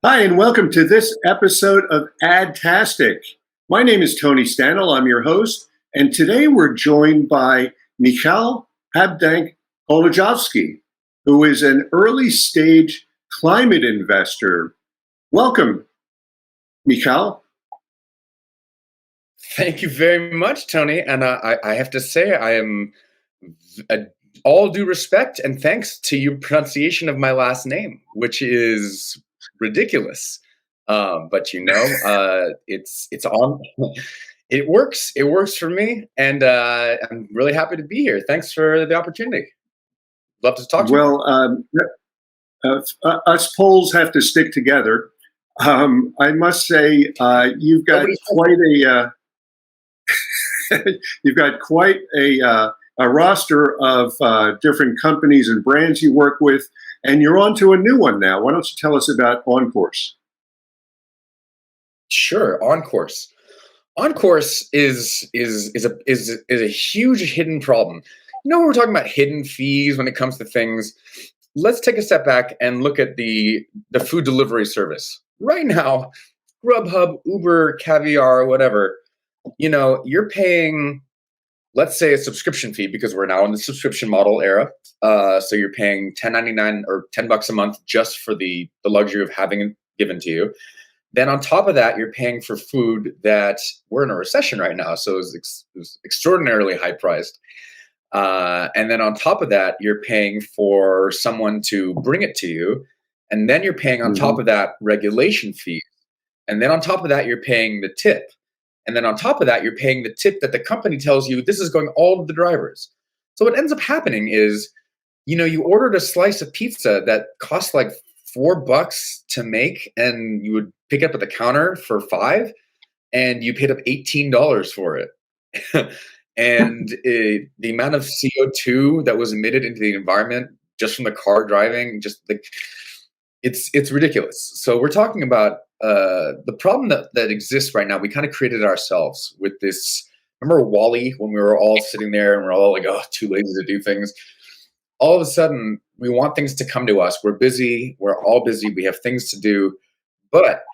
Hi, and welcome to this episode of AdTastic. My name is Tony Stanel. I'm your host, and today we're joined by Michal Habdank-Kolaczkowski, who is an early stage climate investor. Welcome, Michal. Thank you very much, Tony. And I have to say, I am all due respect and thanks to your pronunciation of my last name, which is ridiculous. But it's on. It works. It works for me, and I'm really happy to be here. Thanks for the opportunity. Love to talk to you. Well, us Poles have to stick together. I must say, you've got quite a you've got quite a roster of different companies and brands you work with, and you're on to a new one now. Why don't you tell us about Éncourse? Sure, Éncourse. Éncourse is a huge hidden problem. You know, we're talking about hidden fees when it comes to things. Let's take a step back and look at the food delivery service. Right now, Grubhub, Uber, Caviar, whatever, you're paying, let's say, a subscription fee because we're now in the subscription model era. So you're paying $10.99 or $10 a month just for the luxury of having it given to you. Then on top of that, you're paying for food that we're in a recession right now, so it's extraordinarily high priced. And then on top of that, you're paying for someone to bring it to you. And then you're paying on top of that regulation fee. And then on top of that, you're paying the tip. And then on top of that, you're paying the tip that the company tells you this is going all to the drivers. So what ends up happening is, you ordered a slice of pizza that costs like $4 to make, and you would pick it up at the counter for $5, and you paid up $18 for it. And the amount of CO2 that was emitted into the environment just from the car driving, just like it's ridiculous. So we're talking about the problem that exists right now. We kind of created it ourselves with this. Remember Wall-E, when we were all sitting there and we're all like, oh, too lazy to do things. All of a sudden, we want things to come to us. We're busy. We're all busy. We have things to do. But,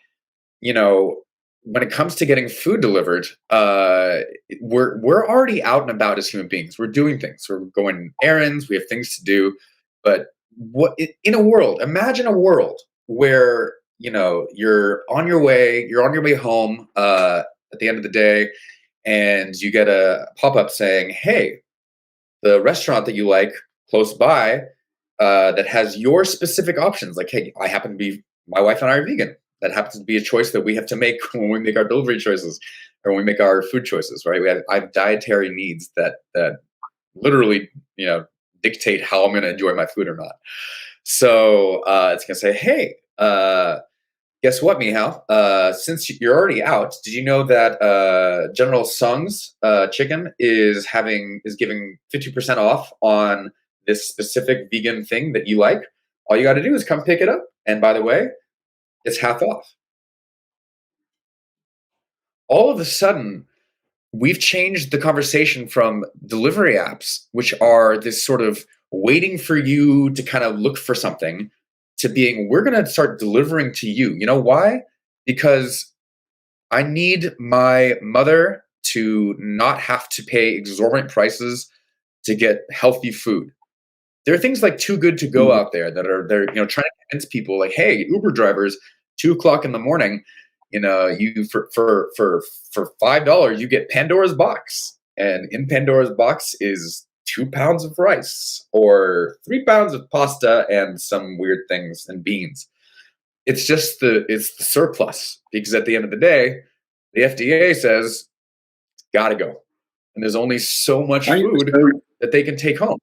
when it comes to getting food delivered, we're already out and about as human beings. We're doing things. We're going errands. We have things to do. But imagine a world where, you're on your way home at the end of the day, and you get a pop-up saying, hey, the restaurant that you like close by that has your specific options. Like, hey, my wife and I are vegan. That happens to be a choice that we have to make when we make our delivery choices or when we make our food choices, right? I have dietary needs that literally, dictate how I'm going to enjoy my food or not. So it's going to say, hey, guess what, Michal? Since you're already out, did you know that General Sung's chicken is giving 50% off on this specific vegan thing that you like? All you got to do is come pick it up. And by the way, it's half off. All of a sudden, we've changed the conversation from delivery apps, which are this sort of waiting for you to kind of look for something, to being, we're going to start delivering to you. You know why? Because I need my mother to not have to pay exorbitant prices to get healthy food. There are things like Too Good to Go out there that are trying to convince people like, hey, Uber drivers, 2:00 in the morning, you for $5 you get Pandora's box, and in Pandora's box is 2 pounds of rice or 3 pounds of pasta and some weird things and beans. It's the surplus, because at the end of the day, the FDA says it's got to go, and there's only so much food that they can take home.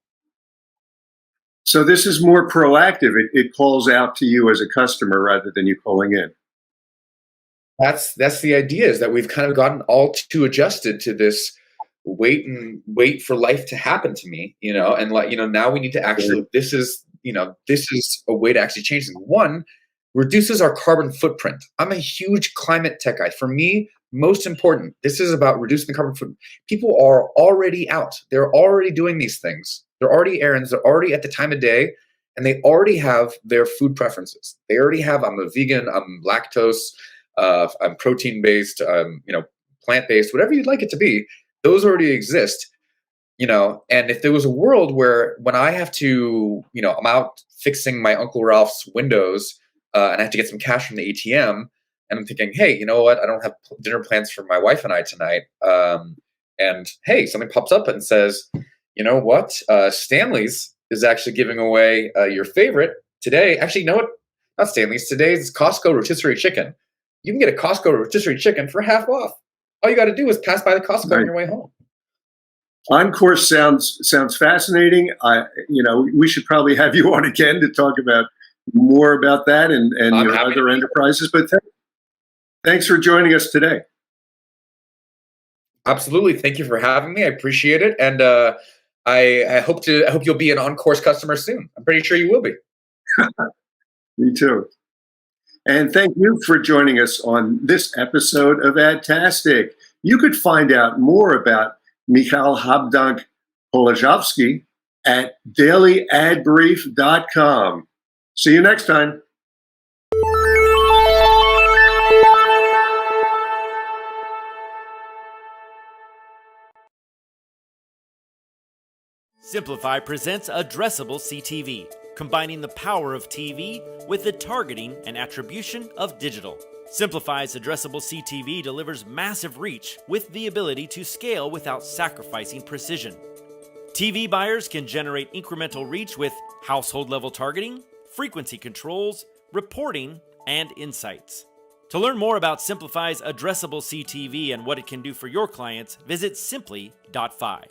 So this is more proactive. It calls out to you as a customer rather than you calling in. That's the idea, is that we've kind of gotten all too adjusted to this wait for life to happen to me, and now we need to actually, this is a way to actually change things. One, reduces our carbon footprint. I'm a huge climate tech guy. For me, most important, this is about reducing the carbon footprint. People are already out. They're already doing these things. They're already errands. They're already at the time of day. and they already have their food preferences. They already have, I'm a vegan, I'm lactose, I'm protein based, plant based, whatever you'd like it to be. Those already exist. And if there was a world where when I have to, I'm out fixing my Uncle Ralph's windows, and I have to get some cash from the ATM, and I'm thinking, hey, you know what? I don't have dinner plans for my wife and I tonight. And hey, something pops up and says, you know what? Stanley's is actually giving away your favorite today. Actually, you know what? Not Stanley's. Today's Costco rotisserie chicken. You can get a Costco rotisserie chicken for half off. All you got to do is pass by the Costco on your way home. Éncourse sounds fascinating. We should probably have you on again to talk about more about that and your other enterprises. But thanks for joining us today. Absolutely, thank you for having me. I appreciate it, and I hope you'll be an Éncourse customer soon. I'm pretty sure you will be. Me too. And thank you for joining us on this episode of AdTastic. You could find out more about Michal Habdank-Kolaczkowski at dailyadbrief.com. See you next time. Simplify presents Addressable CTV, combining the power of TV with the targeting and attribution of digital. Simplify's Addressable CTV delivers massive reach with the ability to scale without sacrificing precision. TV buyers can generate incremental reach with household-level targeting, frequency controls, reporting, and insights. To learn more about Simplify's Addressable CTV and what it can do for your clients, visit simply.fi.